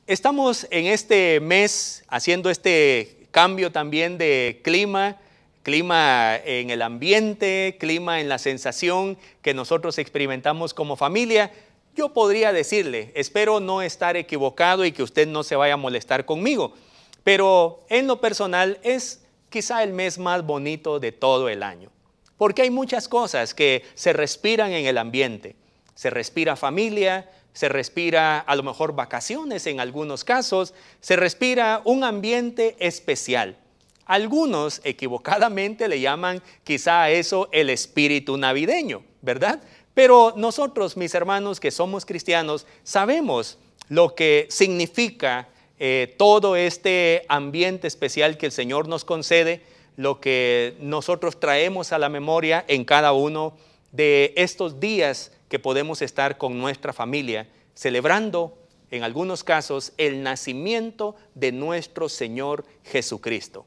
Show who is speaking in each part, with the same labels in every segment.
Speaker 1: Estamos en este mes haciendo este cambio también de clima en el ambiente, clima en la sensación que nosotros experimentamos como familia. Yo podría decirle, espero no estar equivocado y que usted no se vaya a molestar conmigo, pero en lo personal es quizá el mes más bonito de todo el año, porque hay muchas cosas que se respiran en el ambiente. Se respira familia, se respira a lo mejor vacaciones en algunos casos, se respira un ambiente especial. Algunos equivocadamente le llaman quizá a eso el espíritu navideño, ¿verdad? Pero nosotros, mis hermanos que somos cristianos, sabemos lo que significa todo este ambiente especial que el Señor nos concede, lo que nosotros traemos a la memoria en cada uno de estos días que podemos estar con nuestra familia, celebrando, en algunos casos, el nacimiento de nuestro Señor Jesucristo.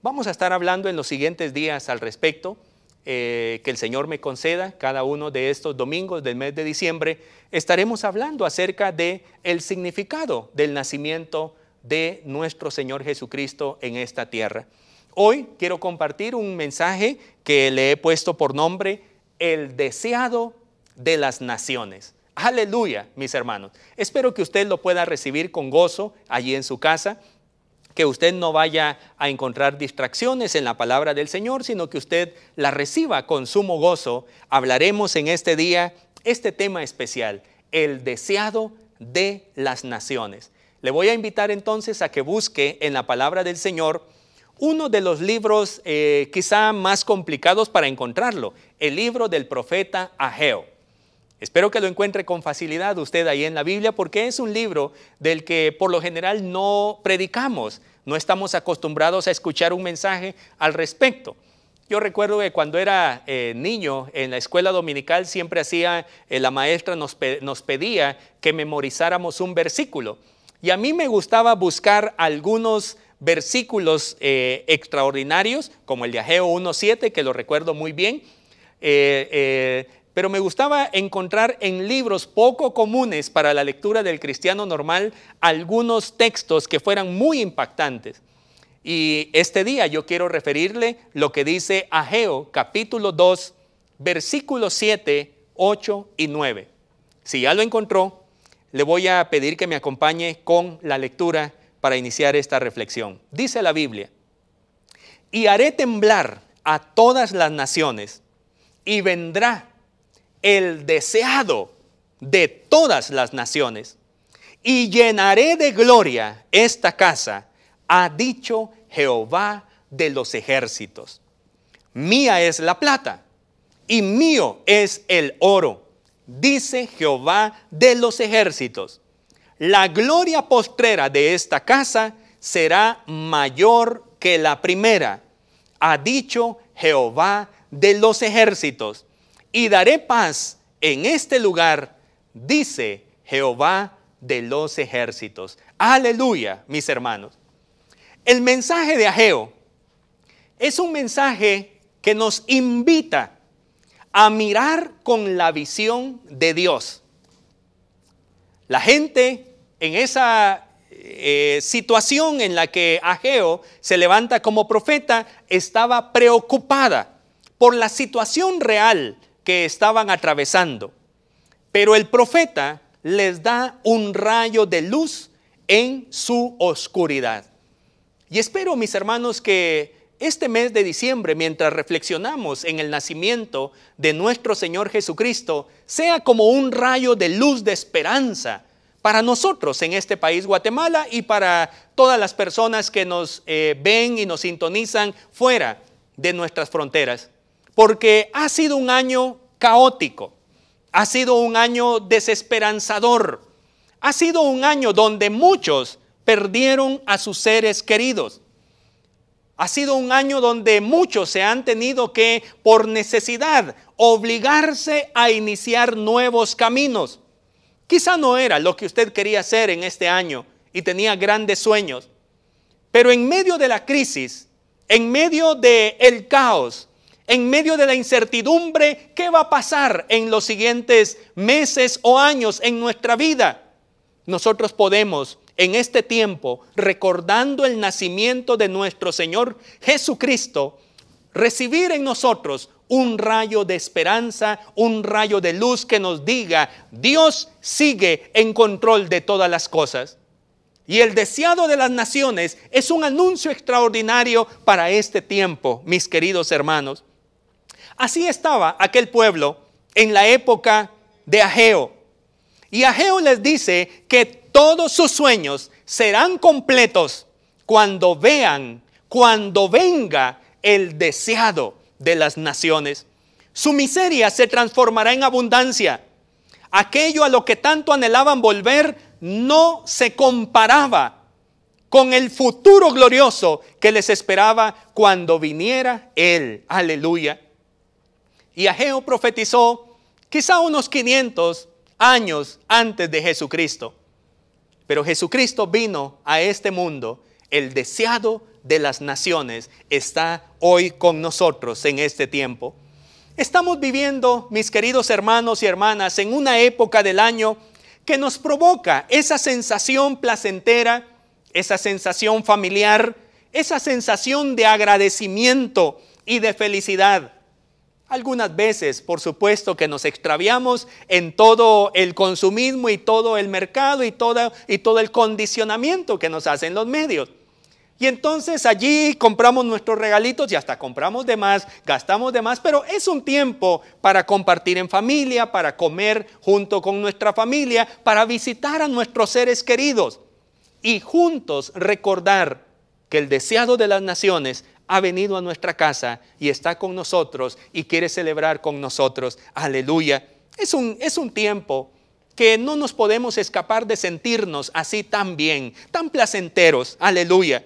Speaker 1: Vamos a estar hablando en los siguientes días al respecto, que el Señor me conceda cada uno de estos domingos del mes de diciembre. Estaremos hablando acerca del significado del nacimiento de nuestro Señor Jesucristo en esta tierra. Hoy quiero compartir un mensaje que le he puesto por nombre El deseado de las naciones. Aleluya, mis hermanos. Espero que usted lo pueda recibir con gozo allí en su casa, que usted no vaya a encontrar distracciones en la palabra del Señor, sino que usted la reciba con sumo gozo. Hablaremos en este día este tema especial, el deseado de las naciones. Le voy a invitar entonces a que busque en la palabra del Señor uno de los libros quizá más complicados para encontrarlo, el libro del profeta Ageo. Espero que lo encuentre con facilidad usted ahí en la Biblia, porque es un libro del que por lo general no predicamos, no estamos acostumbrados a escuchar un mensaje al respecto. Yo recuerdo que cuando era niño en la escuela dominical siempre la maestra nos pedía que memorizáramos un versículo, y a mí me gustaba buscar algunos versículos extraordinarios, como el de Ageo 1:7, que lo recuerdo muy bien, pero me gustaba encontrar en libros poco comunes para la lectura del cristiano normal algunos textos que fueran muy impactantes. Y este día yo quiero referirle lo que dice Ageo capítulo 2, versículos 7, 8 y 9. Si ya lo encontró, le voy a pedir que me acompañe con la lectura para iniciar esta reflexión. Dice la Biblia: y haré temblar a todas las naciones, y vendrá el deseado de todas las naciones, y llenaré de gloria esta casa, ha dicho Jehová de los ejércitos. Mía es la plata, y mío es el oro, dice Jehová de los ejércitos. La gloria postrera de esta casa será mayor que la primera, ha dicho Jehová de los ejércitos. Y daré paz en este lugar, dice Jehová de los ejércitos. Aleluya, mis hermanos. El mensaje de Ageo es un mensaje que nos invita a mirar con la visión de Dios. La gente en esa situación en la que Ageo se levanta como profeta estaba preocupada por la situación real que estaban atravesando. Pero el profeta les da un rayo de luz en su oscuridad. Y espero, mis hermanos, que este mes de diciembre, mientras reflexionamos en el nacimiento de nuestro Señor Jesucristo, sea como un rayo de luz de esperanza para nosotros en este país, Guatemala, y para todas las personas que nos ven y nos sintonizan fuera de nuestras fronteras. Porque ha sido un año caótico, ha sido un año desesperanzador, ha sido un año donde muchos perdieron a sus seres queridos. Ha sido un año donde muchos se han tenido que, por necesidad, obligarse a iniciar nuevos caminos. Quizá no era lo que usted quería hacer en este año y tenía grandes sueños, pero en medio de la crisis, en medio del caos, en medio de la incertidumbre, ¿qué va a pasar en los siguientes meses o años en nuestra vida? Nosotros podemos en este tiempo, recordando el nacimiento de nuestro Señor Jesucristo, recibir en nosotros un rayo de esperanza, un rayo de luz que nos diga, Dios sigue en control de todas las cosas. Y el deseado de las naciones es un anuncio extraordinario para este tiempo, mis queridos hermanos. Así estaba aquel pueblo en la época de Ageo. Y Ageo les dice que todos sus sueños serán completos cuando venga el deseado de las naciones. Su miseria se transformará en abundancia. Aquello a lo que tanto anhelaban volver no se comparaba con el futuro glorioso que les esperaba cuando viniera Él. Aleluya. Y Ageo profetizó quizá unos 500 años antes de Jesucristo. Pero Jesucristo vino a este mundo, el deseado de las naciones está hoy con nosotros en este tiempo. Estamos viviendo, mis queridos hermanos y hermanas, en una época del año que nos provoca esa sensación placentera, esa sensación familiar, esa sensación de agradecimiento y de felicidad. Algunas veces, por supuesto, que nos extraviamos en todo el consumismo y todo el mercado y todo el condicionamiento que nos hacen los medios. Y entonces allí compramos nuestros regalitos y hasta compramos de más, gastamos de más, pero es un tiempo para compartir en familia, para comer junto con nuestra familia, para visitar a nuestros seres queridos y juntos recordar que el deseado de las naciones ha venido a nuestra casa y está con nosotros y quiere celebrar con nosotros. Aleluya. Es un tiempo que no nos podemos escapar de sentirnos así tan bien, tan placenteros. Aleluya.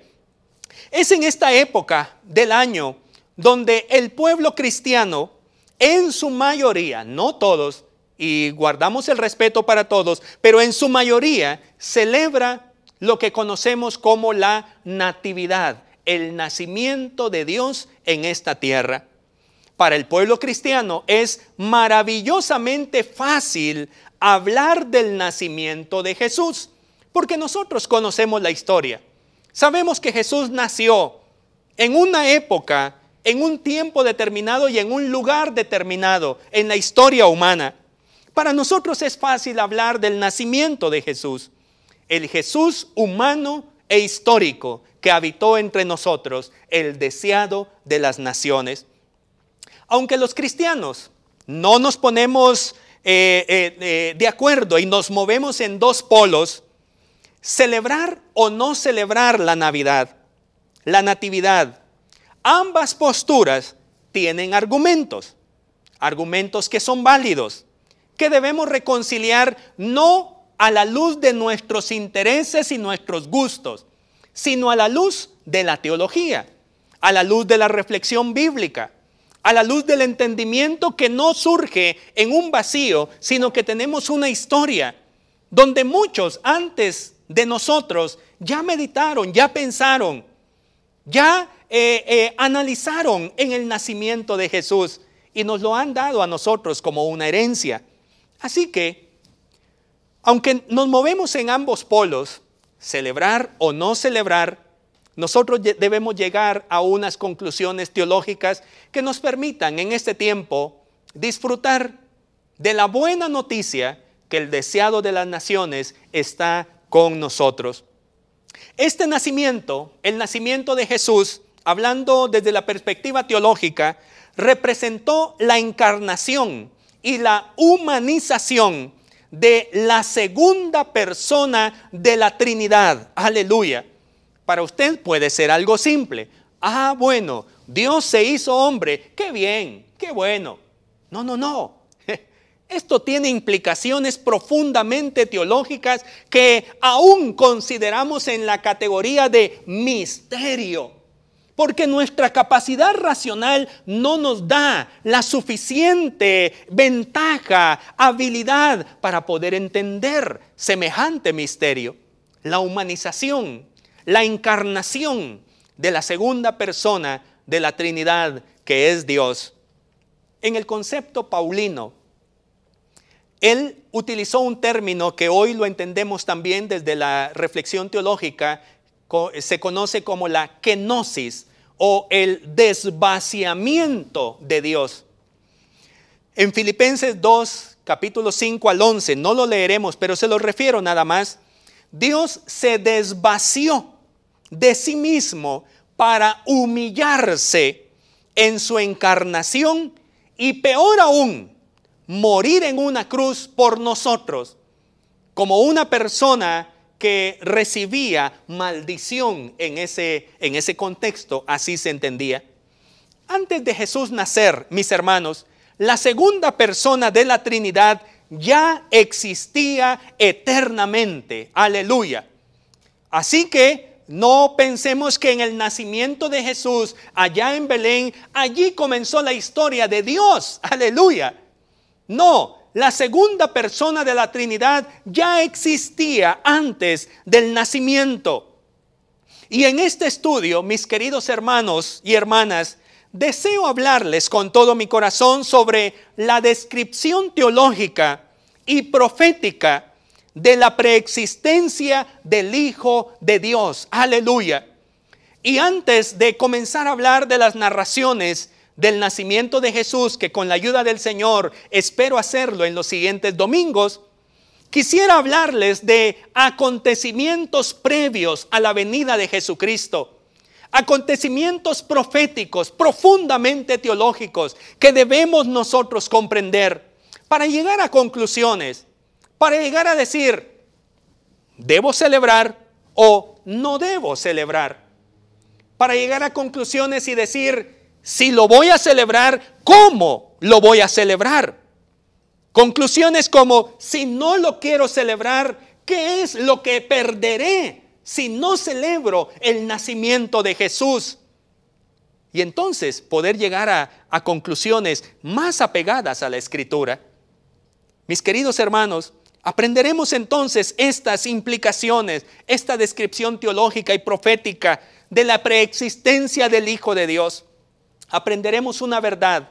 Speaker 1: Es en esta época del año donde el pueblo cristiano, en su mayoría, no todos, y guardamos el respeto para todos, pero en su mayoría celebra lo que conocemos como la natividad, el nacimiento de Dios en esta tierra. Para el pueblo cristiano es maravillosamente fácil hablar del nacimiento de Jesús, porque nosotros conocemos la historia. Sabemos que Jesús nació en una época, en un tiempo determinado y en un lugar determinado en la historia humana. Para nosotros es fácil hablar del nacimiento de Jesús, el Jesús humano e histórico que habitó entre nosotros, el deseado de las naciones. Aunque los cristianos no nos ponemos de acuerdo y nos movemos en dos polos, celebrar o no celebrar la Navidad, la Natividad, ambas posturas tienen argumentos que son válidos, que debemos reconciliar no a la luz de nuestros intereses y nuestros gustos, sino a la luz de la teología, a la luz de la reflexión bíblica, a la luz del entendimiento que no surge en un vacío, sino que tenemos una historia donde muchos antes de nosotros ya meditaron, ya pensaron, ya analizaron en el nacimiento de Jesús y nos lo han dado a nosotros como una herencia. Así que, aunque nos movemos en ambos polos, celebrar o no celebrar, nosotros debemos llegar a unas conclusiones teológicas que nos permitan en este tiempo disfrutar de la buena noticia que el deseado de las naciones está con nosotros. Este nacimiento, el nacimiento de Jesús, hablando desde la perspectiva teológica, representó la encarnación y la humanización de la segunda persona de la Trinidad. Aleluya. Para usted puede ser algo simple. Ah, bueno, Dios se hizo hombre. Qué bien, qué bueno. No. Esto tiene implicaciones profundamente teológicas que aún consideramos en la categoría de misterio. Porque nuestra capacidad racional no nos da la suficiente ventaja, habilidad para poder entender semejante misterio. La humanización, la encarnación de la segunda persona de la Trinidad que es Dios. En el concepto paulino, Él utilizó un término que hoy lo entendemos también desde la reflexión teológica, se conoce como la kenosis o el desvaciamiento de Dios. En Filipenses 2, capítulo 5 al 11, no lo leeremos, pero se lo refiero nada más. Dios se desvació de sí mismo para humillarse en su encarnación y peor aún, morir en una cruz por nosotros, como una persona que recibía maldición en ese contexto, así se entendía. Antes de Jesús nacer, mis hermanos, la segunda persona de la Trinidad ya existía eternamente. Aleluya. Así que no pensemos que en el nacimiento de Jesús, allá en Belén, allí comenzó la historia de Dios. Aleluya. No, la segunda persona de la Trinidad ya existía antes del nacimiento. Y en este estudio, mis queridos hermanos y hermanas, deseo hablarles con todo mi corazón sobre la descripción teológica y profética de la preexistencia del Hijo de Dios. Aleluya. Y antes de comenzar a hablar de las narraciones del nacimiento de Jesús, que con la ayuda del Señor espero hacerlo en los siguientes domingos, quisiera hablarles de acontecimientos previos a la venida de Jesucristo. Acontecimientos proféticos, profundamente teológicos, que debemos nosotros comprender para llegar a conclusiones, para llegar a decir, ¿debo celebrar o no debo celebrar? Para llegar a conclusiones y decir, si lo voy a celebrar, ¿cómo lo voy a celebrar? Conclusiones como, si no lo quiero celebrar, ¿qué es lo que perderé si no celebro el nacimiento de Jesús? Y entonces poder llegar a conclusiones más apegadas a la Escritura. Mis queridos hermanos, aprenderemos entonces estas implicaciones, esta descripción teológica y profética de la preexistencia del Hijo de Dios. Aprenderemos una verdad: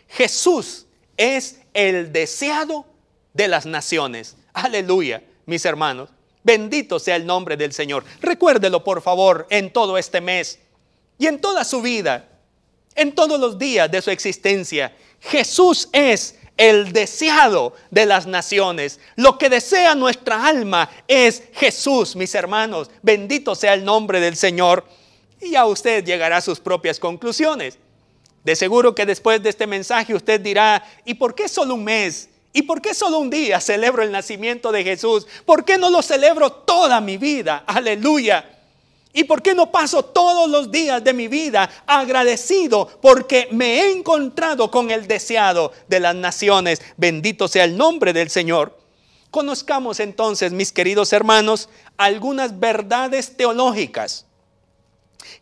Speaker 1: Jesús es el deseado de las naciones. Aleluya, mis hermanos. Bendito sea el nombre del Señor. Recuérdelo, por favor, en todo este mes y en toda su vida, en todos los días de su existencia. Jesús es el deseado de las naciones. Lo que desea nuestra alma es Jesús, mis hermanos. Bendito sea el nombre del Señor. Y ya usted llegará a sus propias conclusiones. De seguro que después de este mensaje usted dirá, ¿y por qué solo un mes? ¿Y por qué solo un día celebro el nacimiento de Jesús? ¿Por qué no lo celebro toda mi vida? Aleluya. ¿Y por qué no paso todos los días de mi vida agradecido porque me he encontrado con el deseado de las naciones? Bendito sea el nombre del Señor. Conozcamos entonces, mis queridos hermanos, algunas verdades teológicas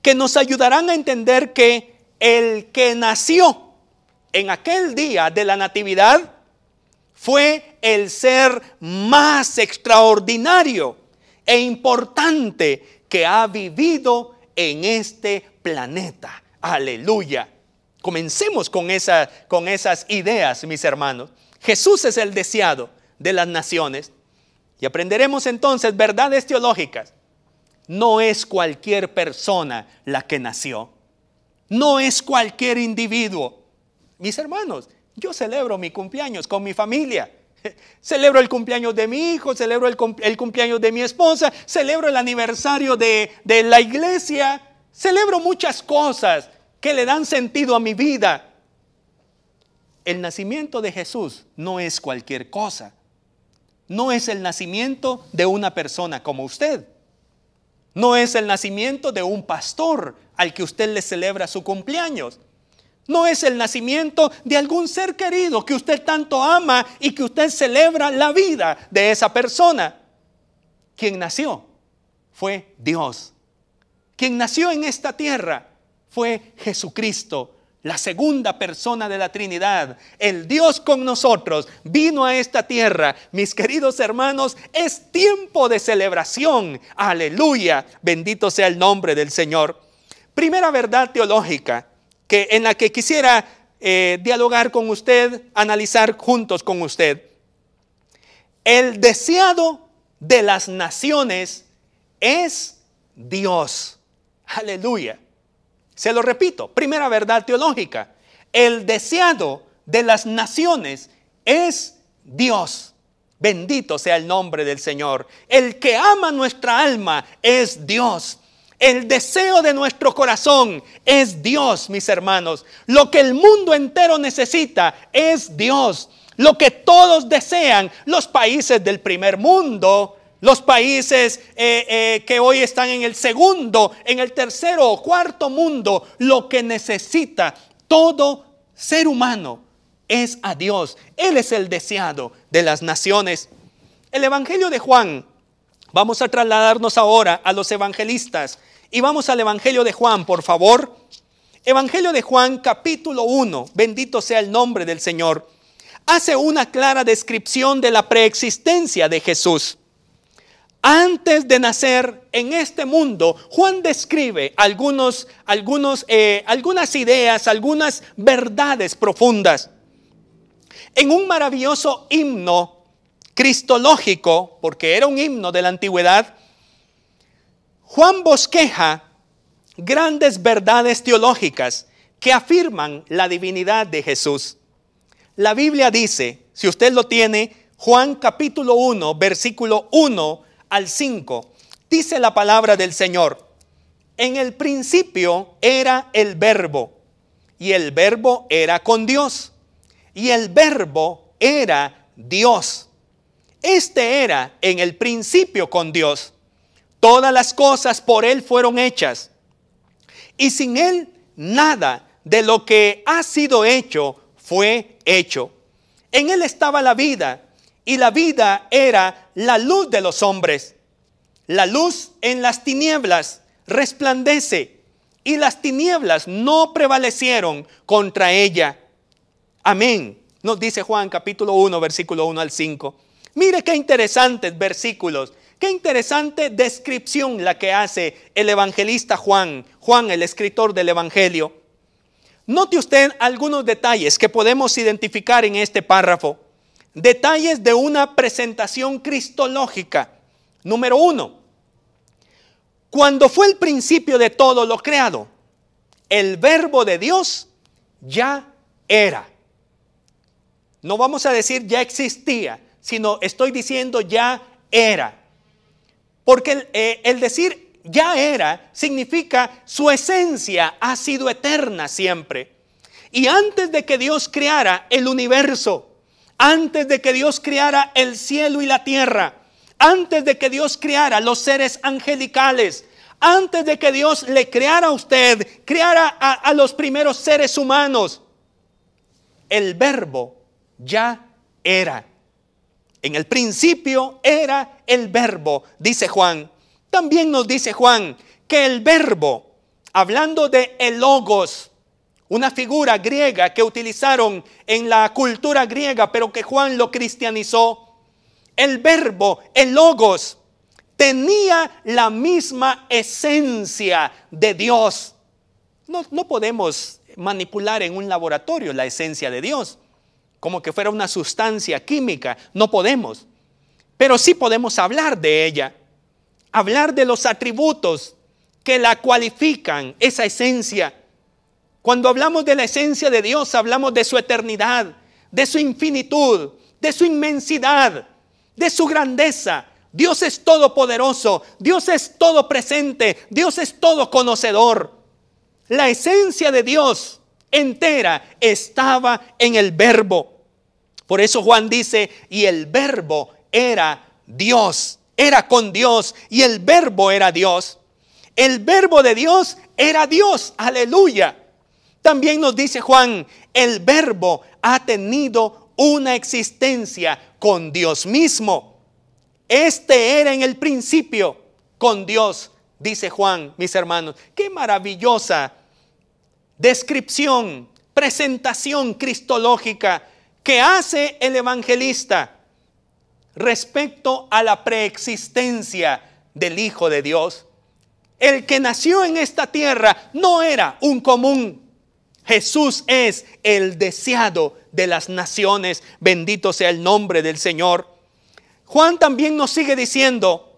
Speaker 1: que nos ayudarán a entender que el que nació en aquel día de la natividad fue el ser más extraordinario e importante que ha vivido en este planeta. Aleluya. Comencemos con esas ideas, mis hermanos. Jesús es el deseado de las naciones. Y aprenderemos entonces verdades teológicas. No es cualquier persona la que nació. No es cualquier individuo. Mis hermanos, yo celebro mi cumpleaños con mi familia. Celebro el cumpleaños de mi hijo, celebro el cumpleaños de mi esposa, celebro el aniversario de la iglesia, celebro muchas cosas que le dan sentido a mi vida. El nacimiento de Jesús no es cualquier cosa. No es el nacimiento de una persona como usted. No es el nacimiento de un pastor al que usted le celebra su cumpleaños. No es el nacimiento de algún ser querido que usted tanto ama y que usted celebra la vida de esa persona. Quien nació fue Dios. Quien nació en esta tierra fue Jesucristo, la segunda persona de la Trinidad. El Dios con nosotros vino a esta tierra. Mis queridos hermanos, es tiempo de celebración. Aleluya. Bendito sea el nombre del Señor. Primera verdad teológica en la que quisiera dialogar con usted, analizar juntos con usted. El deseado de las naciones es Dios. Aleluya. Se lo repito, primera verdad teológica. El deseado de las naciones es Dios. Bendito sea el nombre del Señor. El que ama nuestra alma es Dios. El deseo de nuestro corazón es Dios, mis hermanos. Lo que el mundo entero necesita es Dios. Lo que todos desean, los países del primer mundo, los países que hoy están en el segundo, en el tercero o cuarto mundo, lo que necesita todo ser humano es a Dios. Él es el deseado de las naciones. El Evangelio de Juan, vamos a trasladarnos ahora a los evangelistas y vamos al Evangelio de Juan, por favor. Evangelio de Juan, capítulo 1, bendito sea el nombre del Señor. Hace una clara descripción de la preexistencia de Jesús. Antes de nacer en este mundo, Juan describe algunas ideas, algunas verdades profundas. En un maravilloso himno cristológico, porque era un himno de la antigüedad, Juan bosqueja grandes verdades teológicas que afirman la divinidad de Jesús. La Biblia dice, si usted lo tiene, Juan capítulo 1, versículo 1 al 5, dice la palabra del Señor: en el principio era el Verbo, y el Verbo era con Dios, y el Verbo era Dios. Este era en el principio con Dios. Todas las cosas por Él fueron hechas, y sin Él nada de lo que ha sido hecho fue hecho. En Él estaba la vida, y la vida era la luz de los hombres. La luz en las tinieblas resplandece, y las tinieblas no prevalecieron contra ella. Amén. Nos dice Juan capítulo 1, versículo 1 al 5. Mire qué interesantes versículos, qué interesante descripción la que hace el evangelista Juan, el escritor del Evangelio. Note usted algunos detalles que podemos identificar en este párrafo. Detalles de una presentación cristológica. Número 1. Cuando fue el principio de todo lo creado, el Verbo de Dios ya era. No vamos a decir ya existía, sino estoy diciendo ya era. Porque el decir ya era significa su esencia ha sido eterna siempre. Y antes de que Dios creara el universo, antes de que Dios creara el cielo y la tierra, antes de que Dios creara los seres angelicales, antes de que Dios le creara a usted, creara a los primeros seres humanos, el Verbo ya era. En el principio era el Verbo, dice Juan. También nos dice Juan que el Verbo, hablando de el Logos, una figura griega que utilizaron en la cultura griega, pero que Juan lo cristianizó. El Verbo, el Logos, tenía la misma esencia de Dios. No podemos manipular en un laboratorio la esencia de Dios, como que fuera una sustancia química. No podemos. Pero sí podemos hablar de ella. Hablar de los atributos que la cualifican, esa esencia. Cuando hablamos de la esencia de Dios, hablamos de su eternidad, de su infinitud, de su inmensidad, de su grandeza. Dios es todopoderoso, Dios es todo presente, Dios es todo conocedor. La esencia de Dios entera estaba en el Verbo. Por eso Juan dice, y el Verbo era Dios, era con Dios, y el Verbo era Dios. El Verbo de Dios era Dios, aleluya. También nos dice Juan, el Verbo ha tenido una existencia con Dios mismo. Este era en el principio con Dios, dice Juan, mis hermanos. Qué maravillosa descripción, presentación cristológica que hace el evangelista respecto a la preexistencia del Hijo de Dios. El que nació en esta tierra no era un común. Jesús es el deseado de las naciones. Bendito sea el nombre del Señor. Juan también nos sigue diciendo: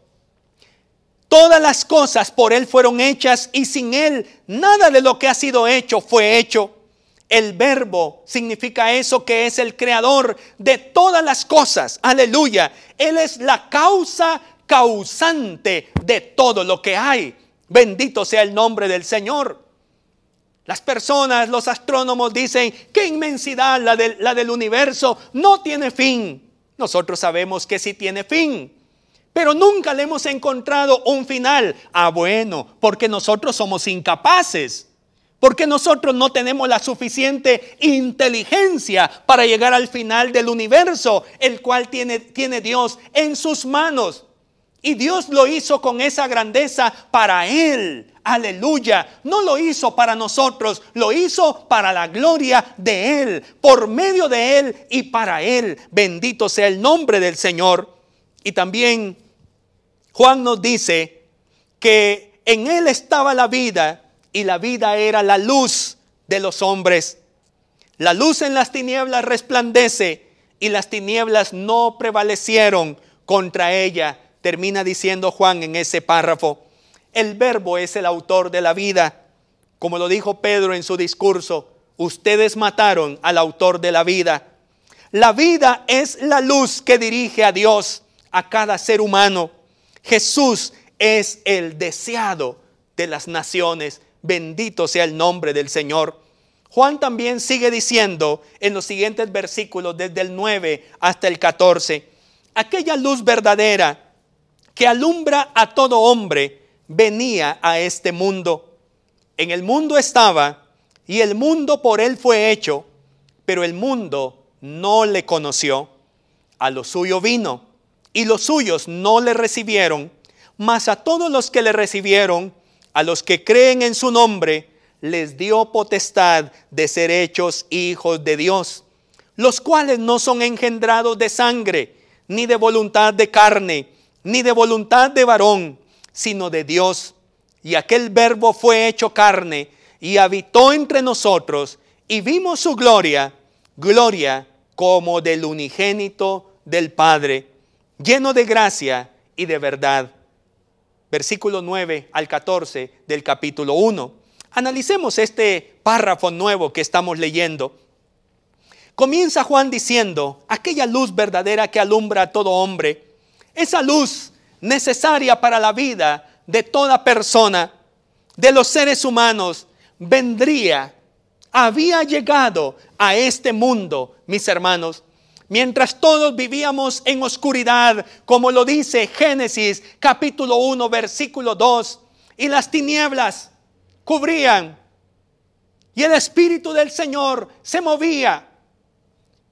Speaker 1: todas las cosas por Él fueron hechas y sin Él nada de lo que ha sido hecho fue hecho. El verbo significa eso, que es el creador de todas las cosas. Aleluya. Él es la causa causante de todo lo que hay. Bendito sea el nombre del Señor. Las personas, los astrónomos dicen: qué inmensidad la del universo, no tiene fin. Nosotros sabemos que sí tiene fin, pero nunca le hemos encontrado un final. Bueno, porque nosotros somos incapaces. Porque nosotros no tenemos la suficiente inteligencia para llegar al final del universo, el cual tiene Dios en sus manos. Y Dios lo hizo con esa grandeza para Él. Aleluya. No lo hizo para nosotros, lo hizo para la gloria de Él, por medio de Él y para Él. Bendito sea el nombre del Señor. Y también Juan nos dice que en Él estaba la vida, y la vida era la luz de los hombres. La luz en las tinieblas resplandece, y las tinieblas no prevalecieron contra ella. Termina diciendo Juan en ese párrafo. El verbo es el autor de la vida. Como lo dijo Pedro en su discurso: ustedes mataron al autor de la vida. La vida es la luz que dirige a Dios a cada ser humano. Jesús es el deseado de las naciones. Bendito sea el nombre del Señor. Juan también sigue diciendo en los siguientes versículos, desde el 9 hasta el 14: aquella luz verdadera que alumbra a todo hombre venía a este mundo. En el mundo estaba, y el mundo por él fue hecho, pero el mundo no le conoció. A lo suyo vino, y los suyos no le recibieron. Mas a todos los que le recibieron, a los que creen en su nombre, les dio potestad de ser hechos hijos de Dios, los cuales no son engendrados de sangre, ni de voluntad de carne, ni de voluntad de varón, sino de Dios. Y aquel verbo fue hecho carne, y habitó entre nosotros, y vimos su gloria, gloria como del unigénito del Padre, lleno de gracia y de verdad. Versículo 9 al 14 del capítulo 1. Analicemos este párrafo nuevo que estamos leyendo. Comienza Juan diciendo: aquella luz verdadera que alumbra a todo hombre, esa luz necesaria para la vida de toda persona, de los seres humanos, había llegado a este mundo, mis hermanos. Mientras todos vivíamos en oscuridad, como lo dice Génesis capítulo 1 versículo 2, y las tinieblas cubrían, y el Espíritu del Señor se movía.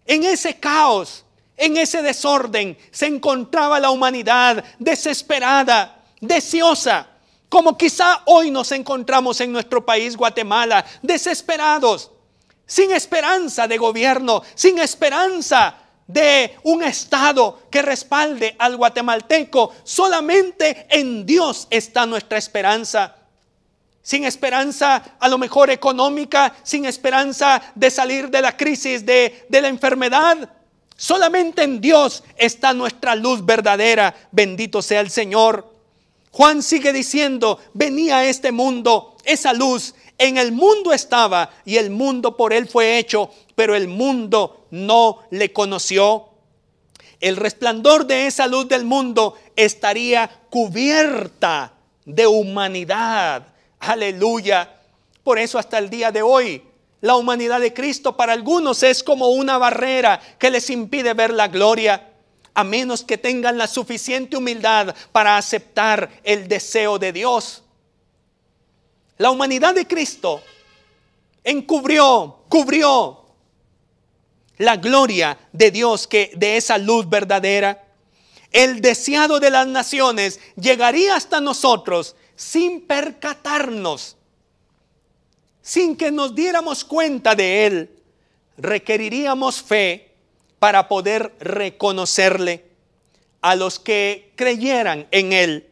Speaker 1: En ese caos, en ese desorden, se encontraba la humanidad desesperada, deseosa, como quizá hoy nos encontramos en nuestro país, Guatemala, desesperados, sin esperanza de gobierno, sin esperanza de un Estado que respalde al guatemalteco. Solamente en Dios está nuestra esperanza. Sin esperanza a lo mejor económica, sin esperanza de salir de la crisis de la enfermedad. Solamente en Dios está nuestra luz verdadera. Bendito sea el Señor. Juan sigue diciendo: venía a este mundo esa luz. En el mundo estaba, y el mundo por él fue hecho, pero el mundo no le conoció. El resplandor de esa luz del mundo estaría cubierta de humanidad. Aleluya. Por eso hasta el día de hoy, la humanidad de Cristo para algunos es como una barrera que les impide ver la gloria, a menos que tengan la suficiente humildad para aceptar el deseo de Dios. La humanidad de Cristo cubrió la gloria de Dios, de esa luz verdadera. El deseado de las naciones llegaría hasta nosotros sin percatarnos, sin que nos diéramos cuenta de él. Requeriríamos fe para poder reconocerle. A los que creyeran en él,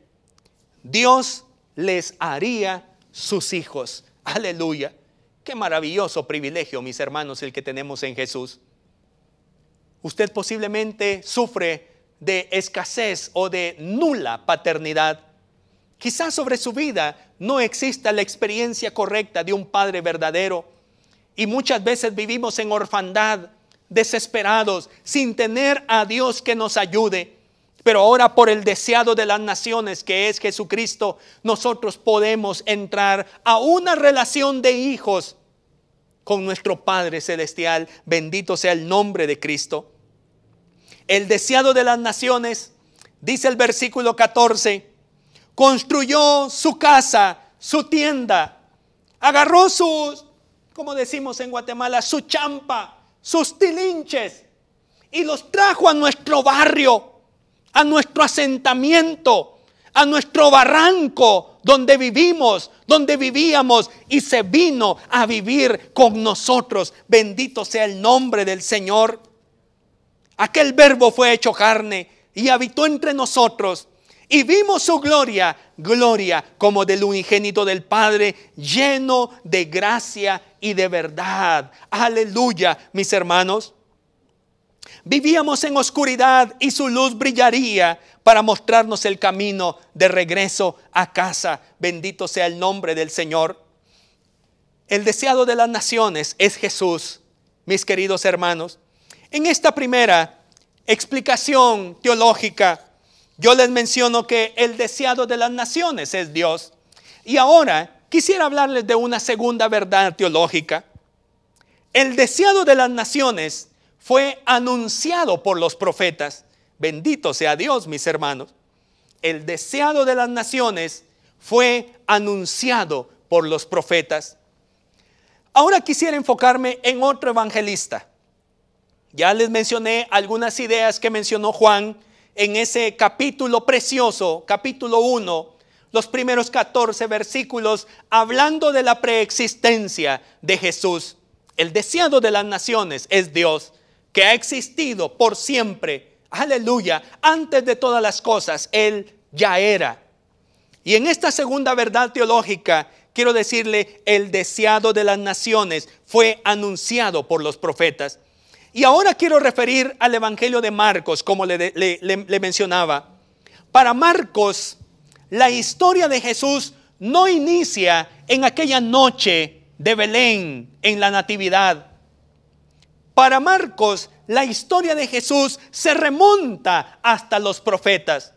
Speaker 1: Dios les haría sus hijos. Aleluya. Qué maravilloso privilegio, mis hermanos, el que tenemos en Jesús. Usted posiblemente sufre de escasez o de nula paternidad. Quizás sobre su vida no exista la experiencia correcta de un padre verdadero. Y muchas veces vivimos en orfandad, desesperados, sin tener a Dios que nos ayude. Pero ahora, por el deseado de las naciones, que es Jesucristo, nosotros podemos entrar a una relación de hijos con nuestro Padre Celestial. Bendito sea el nombre de Cristo. El deseado de las naciones, dice el versículo 14, construyó su casa, su tienda, agarró sus, como decimos en Guatemala, su champa, sus tilinches, y los trajo a nuestro barrio, a nuestro asentamiento, a nuestro barranco donde vivimos, donde vivíamos, y se vino a vivir con nosotros. Bendito sea el nombre del Señor. Aquel verbo fue hecho carne y habitó entre nosotros, y vimos su gloria, gloria como del unigénito del Padre, lleno de gracia y de verdad. Aleluya, mis hermanos. Vivíamos en oscuridad y su luz brillaría para mostrarnos el camino de regreso a casa. Bendito sea el nombre del Señor. El deseado de las naciones es Jesús, mis queridos hermanos. En esta primera explicación teológica, yo les menciono que el deseado de las naciones es Dios. Y ahora quisiera hablarles de una segunda verdad teológica. El deseado de las naciones fue anunciado por los profetas. Bendito sea Dios, mis hermanos. El deseado de las naciones fue anunciado por los profetas. Ahora quisiera enfocarme en otro evangelista. Ya les mencioné algunas ideas que mencionó Juan en ese capítulo precioso, capítulo 1, los primeros 14 versículos, hablando de la preexistencia de Jesús. El deseado de las naciones es Dios, que ha existido por siempre. Aleluya, antes de todas las cosas, Él ya era. Y en esta segunda verdad teológica, quiero decirle, el deseado de las naciones fue anunciado por los profetas. Y ahora quiero referir al Evangelio de Marcos, como le mencionaba. Para Marcos, la historia de Jesús no inicia en aquella noche de Belén, en la Natividad. Para Marcos, la historia de Jesús se remonta hasta los profetas.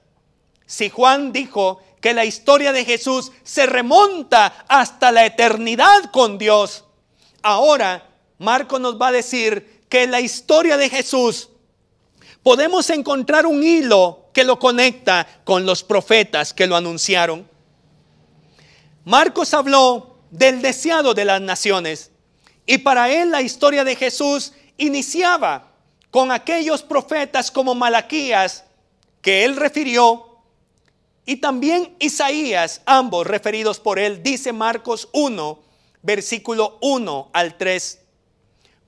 Speaker 1: Si Juan dijo que la historia de Jesús se remonta hasta la eternidad con Dios, ahora Marcos nos va a decir que la historia de Jesús podemos encontrar un hilo que lo conecta con los profetas que lo anunciaron. Marcos habló del deseado de las naciones, y para él la historia de Jesús iniciaba con aquellos profetas como Malaquías, que él refirió, y también Isaías, ambos referidos por él. Dice Marcos 1, versículo 1 al 3.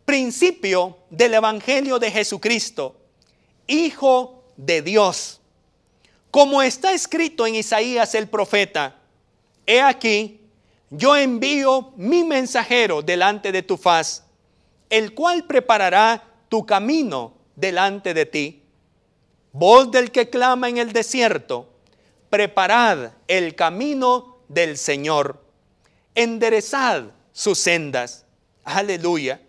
Speaker 1: Principio del Evangelio de Jesucristo, Hijo de Dios. Como está escrito en Isaías el profeta: he aquí, yo envío mi mensajero delante de tu faz, el cual preparará tu camino delante de ti. Voz del que clama en el desierto: preparad el camino del Señor, enderezad sus sendas. Aleluya.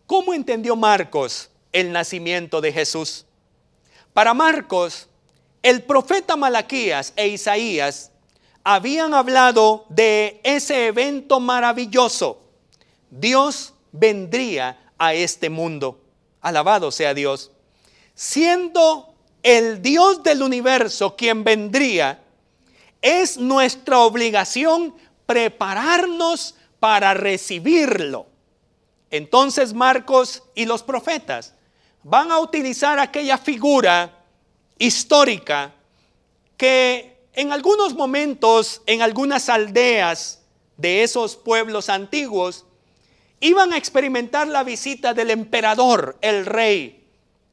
Speaker 1: ¿Cómo entendió Marcos el nacimiento de Jesús? Para Marcos, el profeta Malaquías e Isaías habían hablado de ese evento maravilloso. Dios vendría a este mundo. Alabado sea Dios. Siendo el Dios del universo quien vendría, es nuestra obligación prepararnos para recibirlo. Entonces Marcos y los profetas van a utilizar aquella figura histórica que en algunos momentos, en algunas aldeas de esos pueblos antiguos, iban a experimentar la visita del emperador, el rey.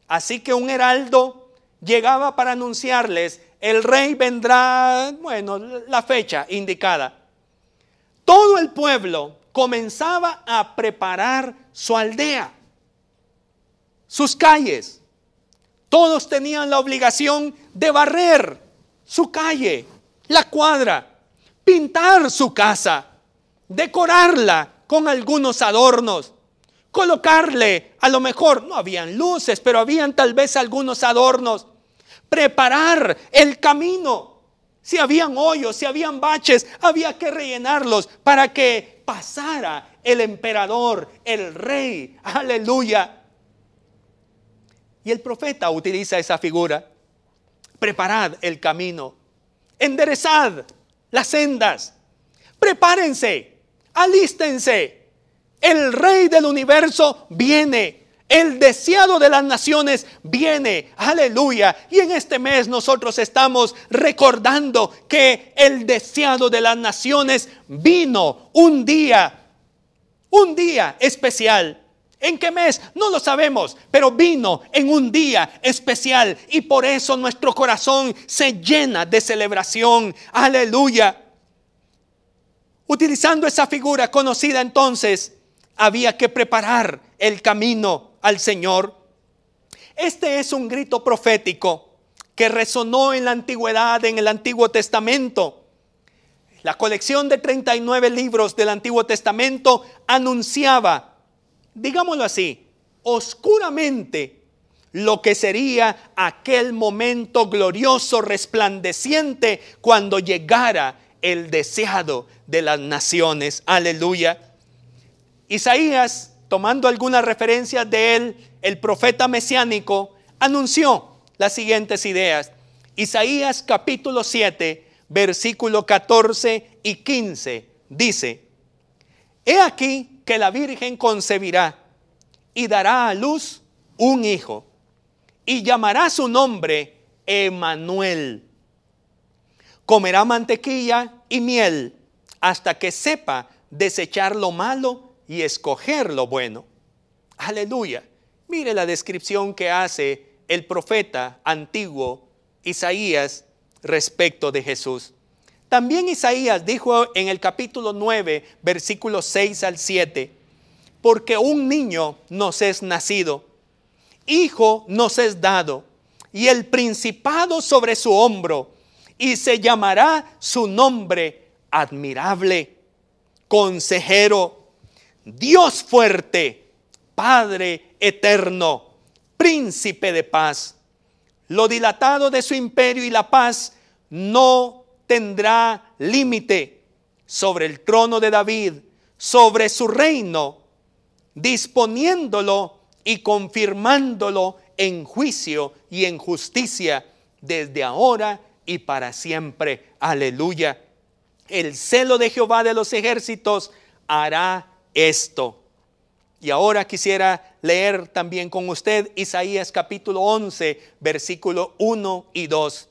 Speaker 1: Así que un heraldo llegaba para anunciarles: el rey vendrá, la fecha indicada. Todo el pueblo comenzaba a preparar su aldea, sus calles, Todos tenían la obligación de barrer su calle, la cuadra, pintar su casa, decorarla con algunos adornos, colocarle, a lo mejor no habían luces, pero habían tal vez algunos adornos, preparar el camino. Si habían hoyos, si habían baches, había que rellenarlos para que pasara el emperador, el rey. Aleluya. Y el profeta utiliza esa figura. Preparad el camino, enderezad las sendas, prepárense, alístense. El rey del universo viene. El deseado de las naciones viene. Aleluya. Y en este mes nosotros estamos recordando que el deseado de las naciones vino un día especial. ¿En qué mes? No lo sabemos, pero vino en un día especial y por eso nuestro corazón se llena de celebración. Aleluya. Utilizando esa figura conocida entonces, había que preparar el camino al Señor. Este es un grito profético que resonó en la antigüedad, en el Antiguo Testamento. La colección de 39 libros del Antiguo Testamento anunciaba, digámoslo así, oscuramente lo que sería aquel momento glorioso, resplandeciente, cuando llegara el deseado de las naciones. Aleluya. Isaías, tomando algunas referencias de él, el profeta mesiánico, anunció las siguientes ideas. Isaías capítulo 7, versículo 14 y 15, dice: He aquí que la Virgen concebirá y dará a luz un hijo, y llamará su nombre Emmanuel. Comerá mantequilla y miel hasta que sepa desechar lo malo y escoger lo bueno. Aleluya. Mire la descripción que hace el profeta antiguo Isaías respecto de Jesús. También Isaías dijo en el capítulo 9, versículos 6 al 7, porque un niño nos es nacido, hijo nos es dado, y el principado sobre su hombro, y se llamará su nombre admirable, consejero, Dios fuerte, Padre eterno, príncipe de paz. Lo dilatado de su imperio y la paz no tendrá límite sobre el trono de David, sobre su reino, disponiéndolo y confirmándolo en juicio y en justicia desde ahora y para siempre. Aleluya. El celo de Jehová de los ejércitos hará esto. Y ahora quisiera leer también con usted Isaías capítulo 11, versículo 1 y 2.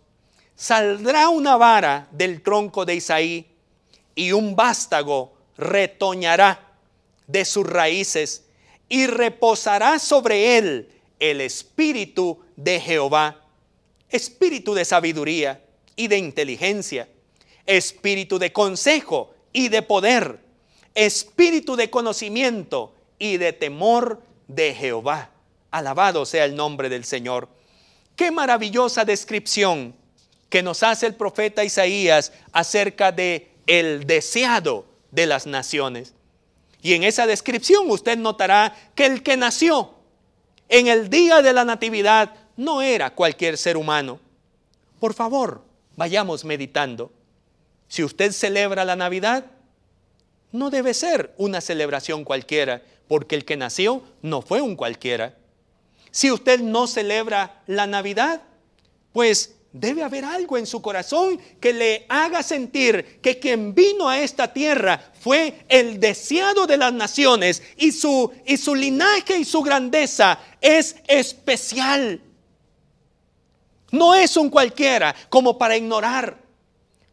Speaker 1: Saldrá una vara del tronco de Isaí y un vástago retoñará de sus raíces y reposará sobre él el espíritu de Jehová, espíritu de sabiduría y de inteligencia, espíritu de consejo y de poder, espíritu de conocimiento y de temor de Jehová. Alabado sea el nombre del Señor. Qué maravillosa descripción que nos hace el profeta Isaías acerca de el deseado de las naciones. Y en esa descripción usted notará que el que nació en el día de la natividad no era cualquier ser humano. Por favor, vayamos meditando. Si usted celebra la Navidad, no debe ser una celebración cualquiera, porque el que nació no fue un cualquiera. Si usted no celebra la Navidad, pues debe haber algo en su corazón que le haga sentir que quien vino a esta tierra fue el deseado de las naciones y su linaje y su grandeza es especial. No es un cualquiera como para ignorar,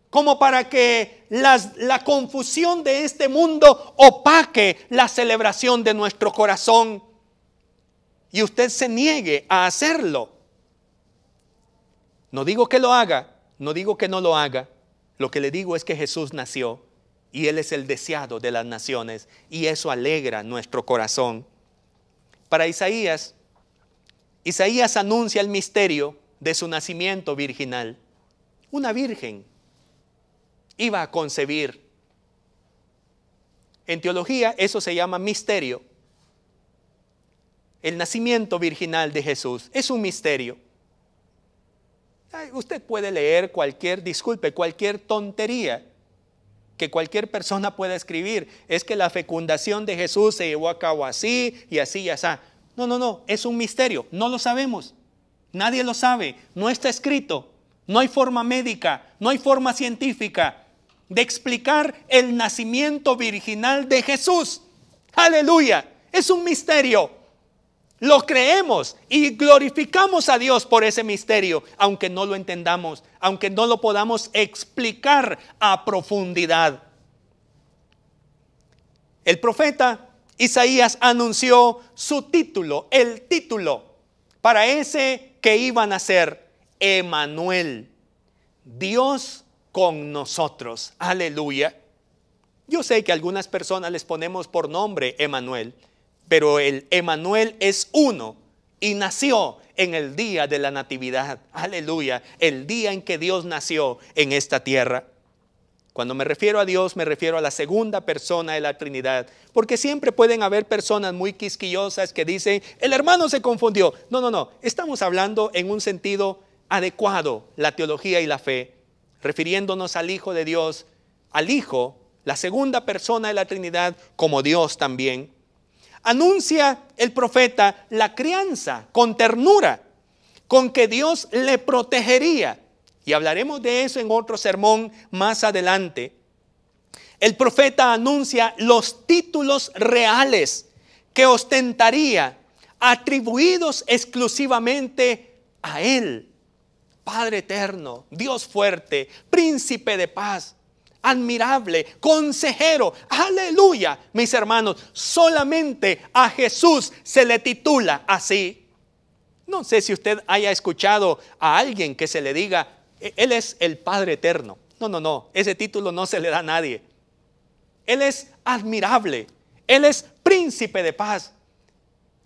Speaker 1: como para que la confusión de este mundo opaque la celebración de nuestro corazón y usted se niegue a hacerlo. No digo que lo haga, no digo que no lo haga. Lo que le digo es que Jesús nació y Él es el deseado de las naciones y eso alegra nuestro corazón. Para Isaías, Isaías anuncia el misterio de su nacimiento virginal. Una virgen iba a concebir. En teología eso se llama misterio. El nacimiento virginal de Jesús es un misterio. Usted puede leer cualquier tontería que cualquier persona pueda escribir. Es que la fecundación de Jesús se llevó a cabo así y así y así. No, es un misterio. No lo sabemos. Nadie lo sabe. No está escrito. No hay forma médica, no hay forma científica de explicar el nacimiento virginal de Jesús. Aleluya. Es un misterio. Lo creemos y glorificamos a Dios por ese misterio, aunque no lo entendamos, aunque no lo podamos explicar a profundidad. El profeta Isaías anunció su título, el título para ese que iba a nacer, Emmanuel, Dios con nosotros. Aleluya. Yo sé que a algunas personas les ponemos por nombre Emmanuel, pero el Emmanuel es uno y nació en el día de la natividad. Aleluya. El día en que Dios nació en esta tierra. Cuando me refiero a Dios, me refiero a la segunda persona de la Trinidad. Porque siempre pueden haber personas muy quisquillosas que dicen, el hermano se confundió. No. Estamos hablando en un sentido adecuado, la teología y la fe, refiriéndonos al Hijo de Dios, al Hijo, la segunda persona de la Trinidad, como Dios también. Anuncia el profeta la crianza con ternura, con que Dios le protegería. Y hablaremos de eso en otro sermón más adelante. El profeta anuncia los títulos reales que ostentaría, atribuidos exclusivamente a Él. Padre eterno, Dios fuerte, príncipe de paz, admirable, consejero. Aleluya, mis hermanos, solamente a Jesús se le titula así. No sé si usted haya escuchado a alguien que se le diga, Él es el Padre eterno. No, ese título no se le da a nadie. Él es admirable, Él es príncipe de paz.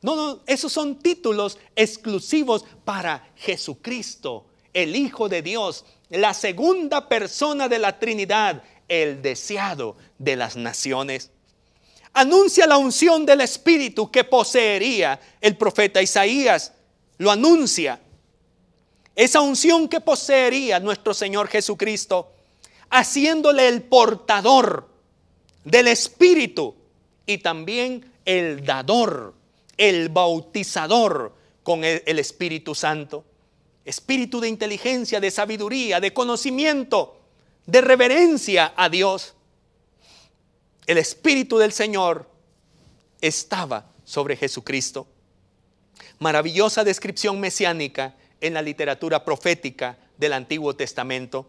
Speaker 1: No, esos son títulos exclusivos para Jesucristo, el Hijo de Dios, la segunda persona de la Trinidad, el deseado de las naciones. Anuncia la unción del Espíritu que poseería el profeta Isaías. Lo anuncia. Esa unción que poseería nuestro Señor Jesucristo, haciéndole el portador del Espíritu y también el dador, el bautizador con el Espíritu Santo. Espíritu de inteligencia, de sabiduría, de conocimiento, de reverencia a Dios. El Espíritu del Señor estaba sobre Jesucristo. Maravillosa descripción mesiánica en la literatura profética del Antiguo Testamento.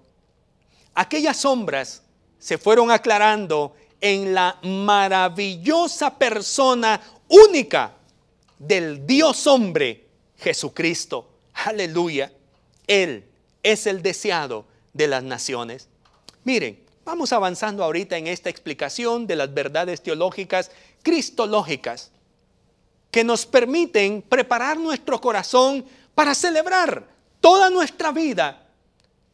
Speaker 1: Aquellas sombras se fueron aclarando en la maravillosa persona única del Dios hombre, Jesucristo. Aleluya. Él es el deseado de las naciones. Miren, vamos avanzando ahorita en esta explicación de las verdades teológicas cristológicas que nos permiten preparar nuestro corazón para celebrar toda nuestra vida,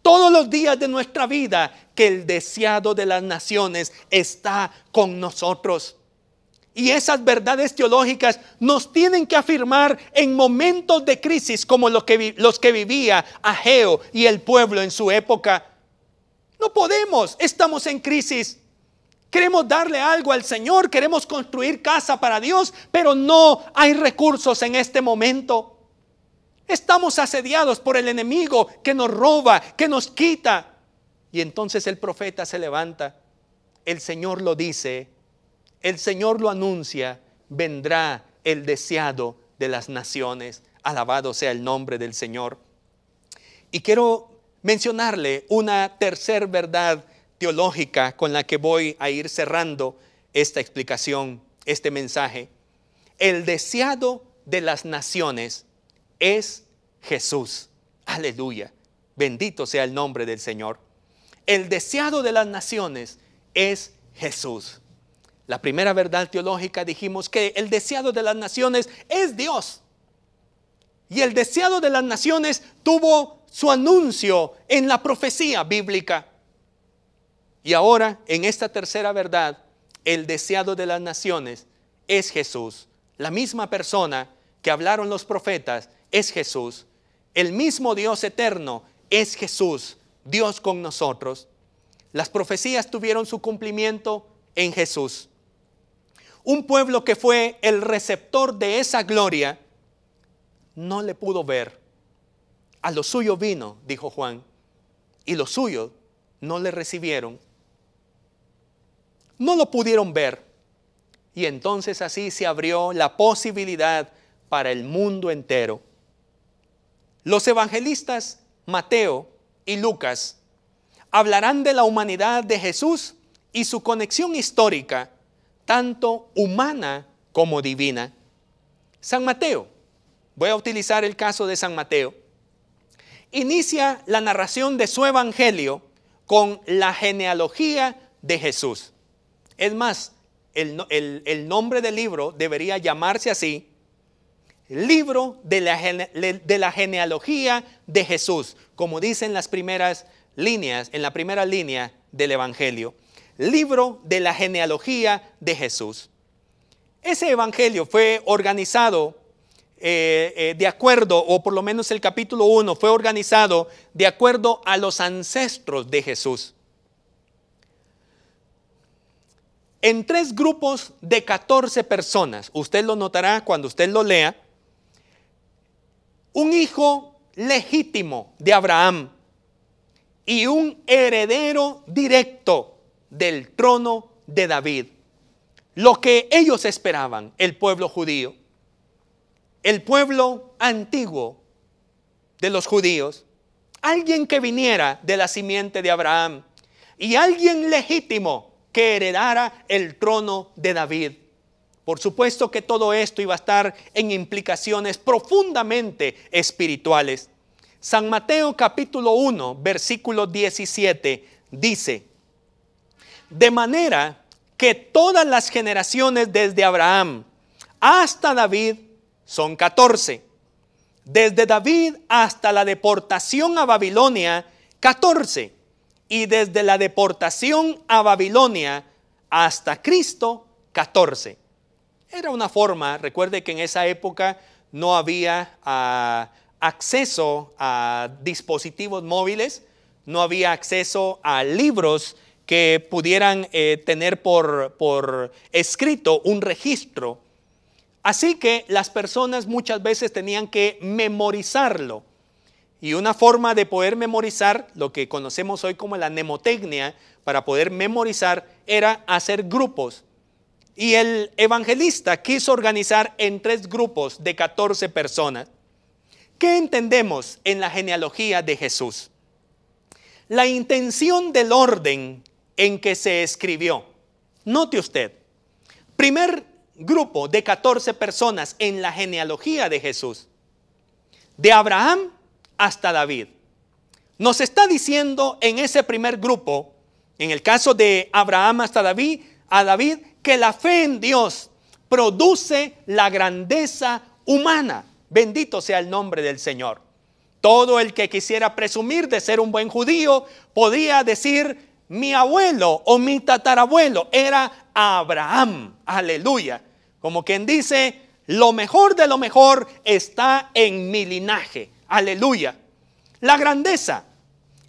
Speaker 1: todos los días de nuestra vida, que el deseado de las naciones está con nosotros. Y esas verdades teológicas nos tienen que afirmar en momentos de crisis como los que vivía Ageo y el pueblo en su época. No podemos, estamos en crisis. Queremos darle algo al Señor, queremos construir casa para Dios, pero no hay recursos en este momento. Estamos asediados por el enemigo que nos roba, que nos quita. Y entonces el profeta se levanta. El Señor lo dice. El Señor lo anuncia, vendrá el deseado de las naciones. Alabado sea el nombre del Señor. Y quiero mencionarle una tercer verdad teológica con la que voy a ir cerrando esta explicación, este mensaje. El deseado de las naciones es Jesús. Aleluya. Bendito sea el nombre del Señor. El deseado de las naciones es Jesús. La primera verdad teológica dijimos que el deseado de las naciones es Dios. Y el deseado de las naciones tuvo su anuncio en la profecía bíblica. Y ahora, en esta tercera verdad, el deseado de las naciones es Jesús. La misma persona que hablaron los profetas es Jesús. El mismo Dios eterno es Jesús, Dios con nosotros. Las profecías tuvieron su cumplimiento en Jesús. Un pueblo que fue el receptor de esa gloria no le pudo ver. A lo suyo vino, dijo Juan, y los suyos no le recibieron. No lo pudieron ver. Y entonces así se abrió la posibilidad para el mundo entero. Los evangelistas Mateo y Lucas hablarán de la humanidad de Jesús y su conexión histórica, tanto humana como divina. San Mateo, voy a utilizar el caso de San Mateo, inicia la narración de su evangelio con la genealogía de Jesús. Es más, el nombre del libro debería llamarse así: libro de la genealogía de Jesús, como dicen las primeras líneas, en la primera línea del evangelio. Libro de la genealogía de Jesús. Ese evangelio fue organizado de acuerdo, o por lo menos el capítulo 1 fue organizado de acuerdo a los ancestros de Jesús. En 3 grupos de 14 personas. Usted lo notará cuando usted lo lea. Un hijo legítimo de Abraham y un heredero directo del trono de David. Lo que ellos esperaban, el pueblo judío, el pueblo antiguo de los judíos, alguien que viniera de la simiente de Abraham y alguien legítimo que heredara el trono de David. Por supuesto que todo esto iba a estar en implicaciones profundamente espirituales. San Mateo capítulo 1, versículo 17 dice: de manera que todas las generaciones desde Abraham hasta David son 14. Desde David hasta la deportación a Babilonia, 14. Y desde la deportación a Babilonia hasta Cristo, 14. Era una forma, recuerde que en esa época no había acceso a dispositivos móviles, no había acceso a libros que pudieran tener por escrito un registro. Así que las personas muchas veces tenían que memorizarlo. Y una forma de poder memorizar, lo que conocemos hoy como la mnemotecnia, para poder memorizar, era hacer grupos. Y el evangelista quiso organizar en 3 grupos de 14 personas. ¿Qué entendemos en la genealogía de Jesús? La intención del orden en que se escribió. Note usted, primer grupo de 14 personas en la genealogía de Jesús, de Abraham hasta David. Nos está diciendo en ese primer grupo, en el caso de Abraham hasta David, que la fe en Dios produce la grandeza humana. Bendito sea el nombre del Señor. Todo el que quisiera presumir de ser un buen judío podía decir: mi abuelo o mi tatarabuelo era Abraham. Aleluya. Como quien dice: lo mejor de lo mejor está en mi linaje. Aleluya. La grandeza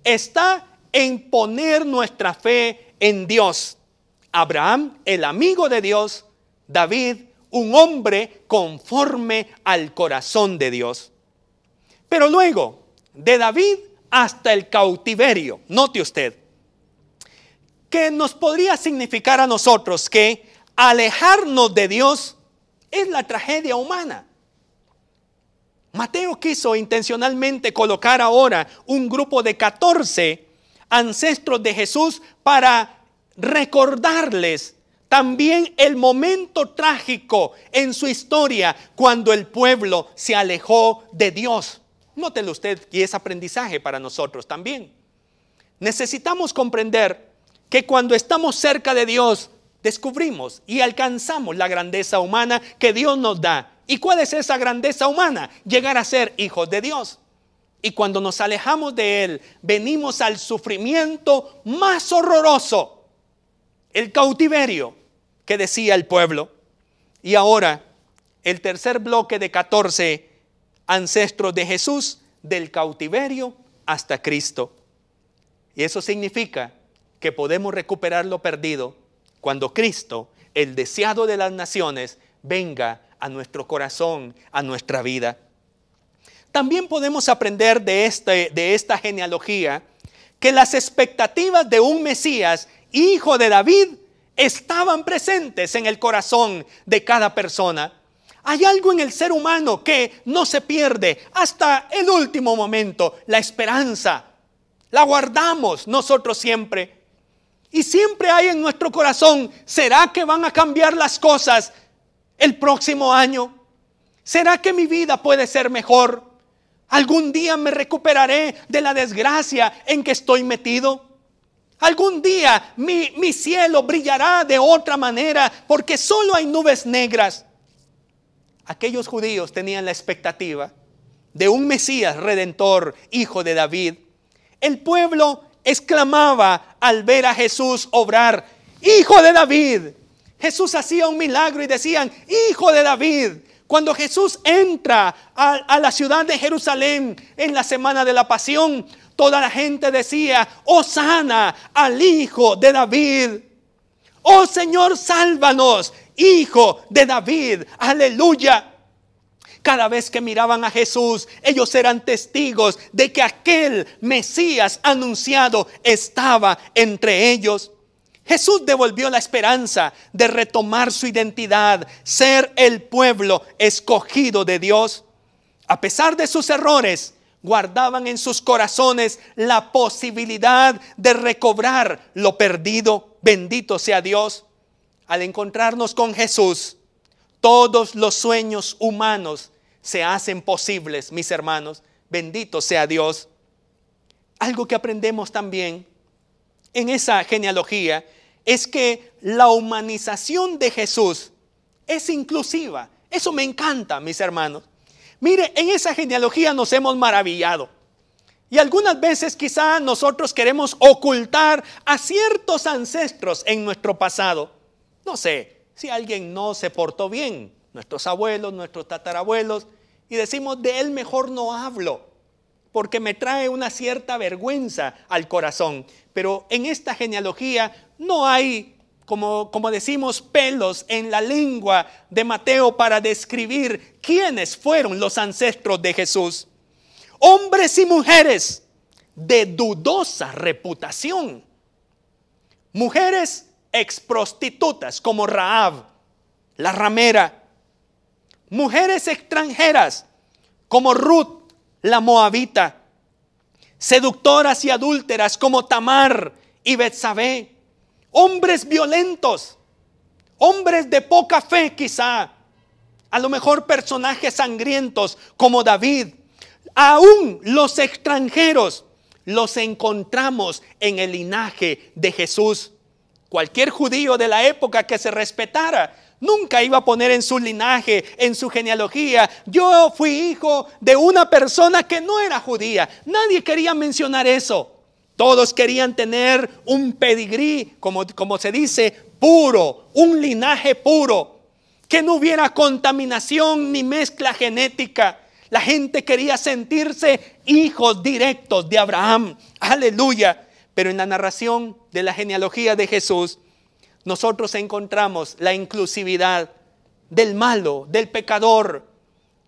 Speaker 1: está en poner nuestra fe en Dios. Abraham, el amigo de Dios. David, un hombre conforme al corazón de Dios. Pero luego, de David hasta el cautiverio, note usted, que nos podría significar a nosotros que alejarnos de Dios es la tragedia humana. Mateo quiso intencionalmente colocar ahora un grupo de 14 ancestros de Jesús para recordarles también el momento trágico en su historia cuando el pueblo se alejó de Dios. Nótelo usted, y es aprendizaje para nosotros también. Necesitamos comprender que cuando estamos cerca de Dios, descubrimos y alcanzamos la grandeza humana que Dios nos da ¿Y cuál es esa grandeza humana? Llegar a ser hijos de Dios. Y cuando nos alejamos de Él, venimos al sufrimiento más horroroso, el cautiverio que decía el pueblo. Y ahora, el tercer bloque de 14 ancestros de Jesús, del cautiverio hasta Cristo. Y eso significa que podemos recuperar lo perdido cuando Cristo, el deseado de las naciones, venga a nuestro corazón, a nuestra vida. También podemos aprender de esta genealogía que las expectativas de un Mesías, hijo de David, estaban presentes en el corazón de cada persona. Hay algo en el ser humano que no se pierde hasta el último momento. La esperanza la guardamos nosotros siempre. Y siempre hay en nuestro corazón, ¿será que van a cambiar las cosas el próximo año? ¿Será que mi vida puede ser mejor? ¿Algún día me recuperaré de la desgracia en que estoy metido? ¿Algún día mi cielo brillará de otra manera porque solo hay nubes negras? Aquellos judíos tenían la expectativa de un Mesías redentor, hijo de David. El pueblo exclamaba al ver a Jesús obrar, hijo de David. Jesús hacía un milagro y decían, hijo de David. Cuando Jesús entra a la ciudad de Jerusalén en la semana de la pasión, toda la gente decía, hosana al hijo de David. Oh Señor, sálvanos, hijo de David. Aleluya. Cada vez que miraban a Jesús, ellos eran testigos de que aquel Mesías anunciado estaba entre ellos. Jesús devolvió la esperanza de retomar su identidad, ser el pueblo escogido de Dios. A pesar de sus errores, guardaban en sus corazones la posibilidad de recobrar lo perdido. Bendito sea Dios. Al encontrarnos con Jesús, todos los sueños humanos se hacen posibles, mis hermanos. Bendito sea Dios. Algo que aprendemos también en esa genealogía es que la humanización de Jesús es inclusiva. Eso me encanta, mis hermanos. Mire, en esa genealogía nos hemos maravillado. Y algunas veces quizá nosotros queremos ocultar a ciertos ancestros en nuestro pasado. No sé, si alguien no se portó bien, nuestros abuelos, nuestros tatarabuelos, y decimos, de él mejor no hablo, porque me trae una cierta vergüenza al corazón. Pero en esta genealogía no hay, como decimos, pelos en la lengua de Mateo para describir quiénes fueron los ancestros de Jesús. Hombres y mujeres de dudosa reputación. Mujeres exprostitutas como Rahab, la ramera. Mujeres extranjeras como Ruth, la moabita. Seductoras y adúlteras como Tamar y Betsabé. Hombres violentos, hombres de poca fe quizá, a lo mejor personajes sangrientos como David. Aún los extranjeros los encontramos en el linaje de Jesús. Cualquier judío de la época que se respetara nunca iba a poner en su linaje, en su genealogía, yo fui hijo de una persona que no era judía. Nadie quería mencionar eso. Todos querían tener un pedigrí, como se dice, puro, un linaje puro, que no hubiera contaminación ni mezcla genética. La gente quería sentirse hijos directos de Abraham. Aleluya. Pero en la narración de la genealogía de Jesús, nosotros encontramos la inclusividad del malo, del pecador,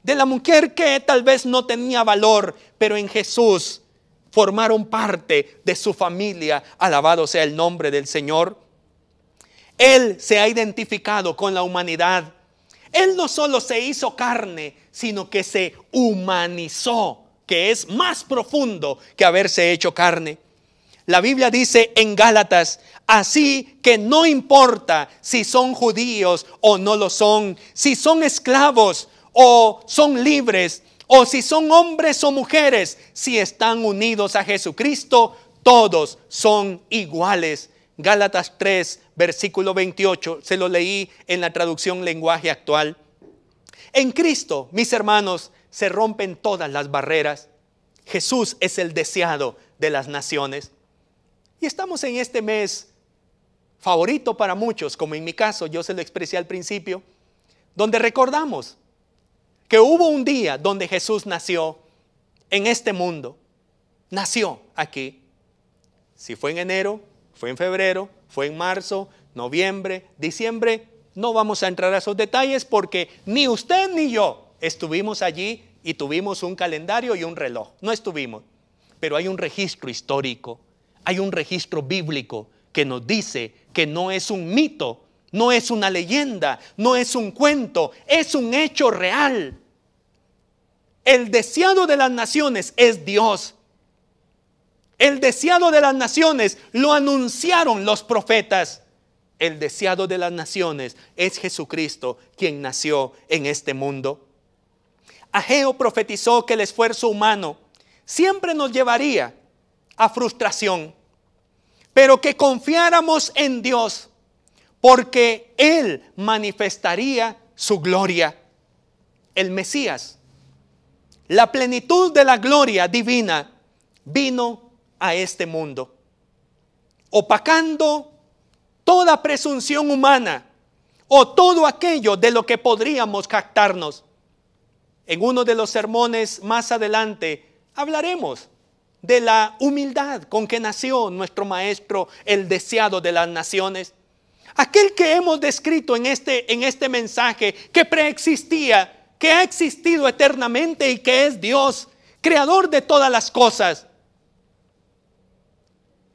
Speaker 1: de la mujer que tal vez no tenía valor, pero en Jesús formaron parte de su familia. Alabado sea el nombre del Señor. Él se ha identificado con la humanidad. Él no solo se hizo carne, sino que se humanizó, que es más profundo que haberse hecho carne. La Biblia dice en Gálatas, así que no importa si son judíos o no lo son, si son esclavos o son libres, o si son hombres o mujeres, si están unidos a Jesucristo, todos son iguales. Gálatas 3, versículo 28, se lo leí en la traducción lenguaje actual. En Cristo, mis hermanos, se rompen todas las barreras. Jesús es el deseado de las naciones. Y estamos en este mes favorito para muchos, como en mi caso, yo se lo expresé al principio, donde recordamos que hubo un día donde Jesús nació en este mundo. Nació aquí. Si fue en enero, fue en febrero, fue en marzo, noviembre, diciembre, no vamos a entrar a esos detalles porque ni usted ni yo estuvimos allí y tuvimos un calendario y un reloj. No estuvimos. Pero hay un registro histórico, hay un registro bíblico que nos dice que no es un mito, no es una leyenda, no es un cuento, es un hecho real. El deseado de las naciones es Dios. El deseado de las naciones lo anunciaron los profetas. El deseado de las naciones es Jesucristo, quien nació en este mundo. Ageo profetizó que el esfuerzo humano siempre nos llevaría a frustración, pero que confiáramos en Dios, porque Él manifestaría su gloria. El Mesías, la plenitud de la gloria divina, vino a este mundo, opacando toda presunción humana o todo aquello de lo que podríamos jactarnos. En uno de los sermones más adelante hablaremos de la humildad con que nació nuestro Maestro, el deseado de las naciones. Aquel que hemos descrito en este mensaje, que preexistía, que ha existido eternamente y que es Dios, creador de todas las cosas.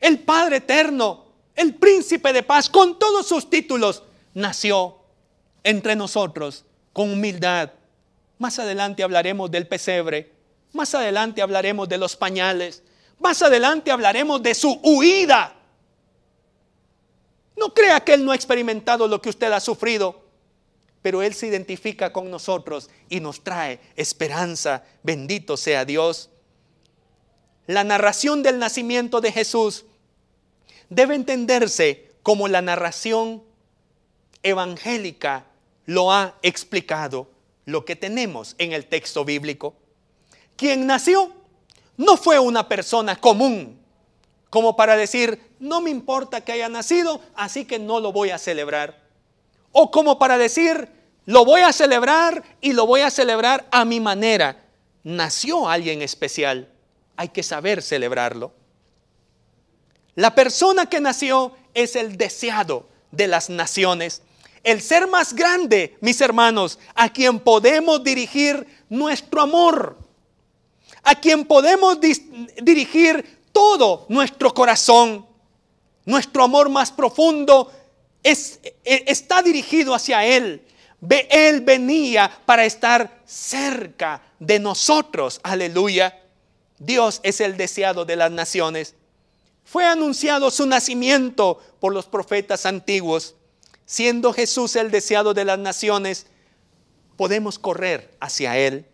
Speaker 1: El Padre eterno, el Príncipe de paz, con todos sus títulos, nació entre nosotros con humildad. Más adelante hablaremos del pesebre, más adelante hablaremos de los pañales, más adelante hablaremos de su huida. No crea que Él no ha experimentado lo que usted ha sufrido, pero Él se identifica con nosotros y nos trae esperanza. Bendito sea Dios. La narración del nacimiento de Jesús debe entenderse como la narración evangélica lo ha explicado, lo que tenemos en el texto bíblico. Quien nació no fue una persona común, como para decir, no me importa que haya nacido, así que no lo voy a celebrar. O como para decir, lo voy a celebrar y lo voy a celebrar a mi manera. Nació alguien especial, hay que saber celebrarlo. La persona que nació es el deseado de las naciones. El ser más grande, mis hermanos, a quien podemos dirigir nuestro amor, a quien podemos dirigir todo nuestro corazón. Nuestro amor más profundo está dirigido hacia Él. Él venía para estar cerca de nosotros. Aleluya. Dios es el deseado de las naciones. Fue anunciado su nacimiento por los profetas antiguos. Siendo Jesús el deseado de las naciones, podemos correr hacia Él.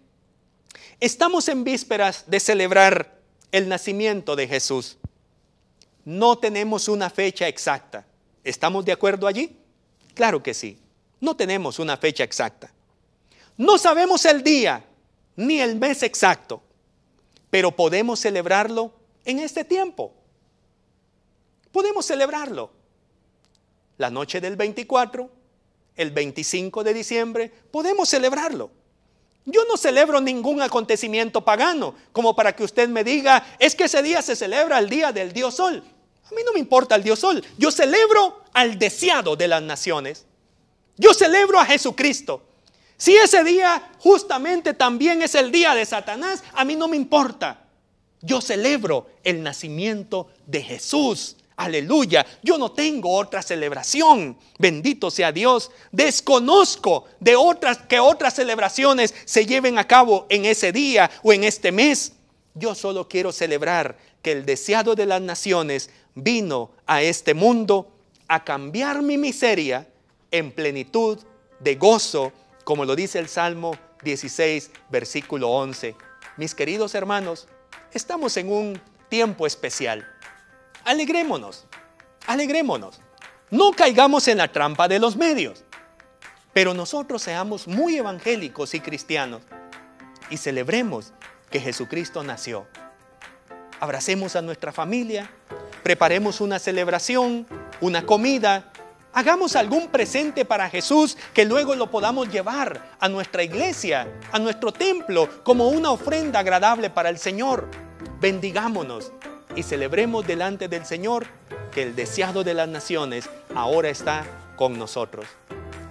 Speaker 1: Estamos en vísperas de celebrar el nacimiento de Jesús. No tenemos una fecha exacta. ¿Estamos de acuerdo allí? Claro que sí. No tenemos una fecha exacta. No sabemos el día ni el mes exacto, pero podemos celebrarlo en este tiempo. Podemos celebrarlo. La noche del 24, el 25 de diciembre, podemos celebrarlo. Yo no celebro ningún acontecimiento pagano, como para que usted me diga, es que ese día se celebra el día del Dios Sol. A mí no me importa el Dios Sol. Yo celebro al deseado de las naciones. Yo celebro a Jesucristo. Si ese día justamente también es el día de Satanás, a mí no me importa. Yo celebro el nacimiento de Jesús. Aleluya. Yo no tengo otra celebración. Bendito sea Dios. Desconozco de otras celebraciones se lleven a cabo en ese día o en este mes. Yo solo quiero celebrar que el deseado de las naciones vino a este mundo a cambiar mi miseria en plenitud de gozo, como lo dice el Salmo 16, versículo 11. Mis queridos hermanos, estamos en un tiempo especial. Alegrémonos, alegrémonos. No caigamos en la trampa de los medios. Pero nosotros seamos muy evangélicos y cristianos y celebremos que Jesucristo nació. Abracemos a nuestra familia, preparemos una celebración, una comida, hagamos algún presente para Jesús que luego lo podamos llevar a nuestra iglesia, a nuestro templo, como una ofrenda agradable para el Señor. Bendigámonos y celebremos delante del Señor que el deseado de las naciones ahora está con nosotros.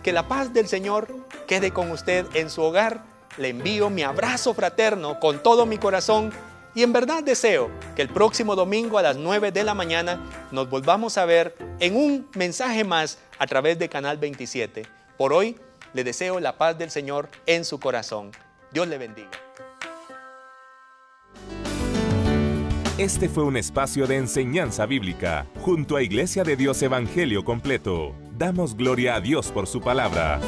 Speaker 1: Que la paz del Señor quede con usted en su hogar. Le envío mi abrazo fraterno con todo mi corazón y en verdad deseo que el próximo domingo a las 9 de la mañana nos volvamos a ver en un mensaje más a través de Canal 27. Por hoy le deseo la paz del Señor en su corazón. Dios le bendiga.
Speaker 2: Este fue un espacio de enseñanza bíblica junto a Iglesia de Dios Evangelio Completo. Damos gloria a Dios por su palabra.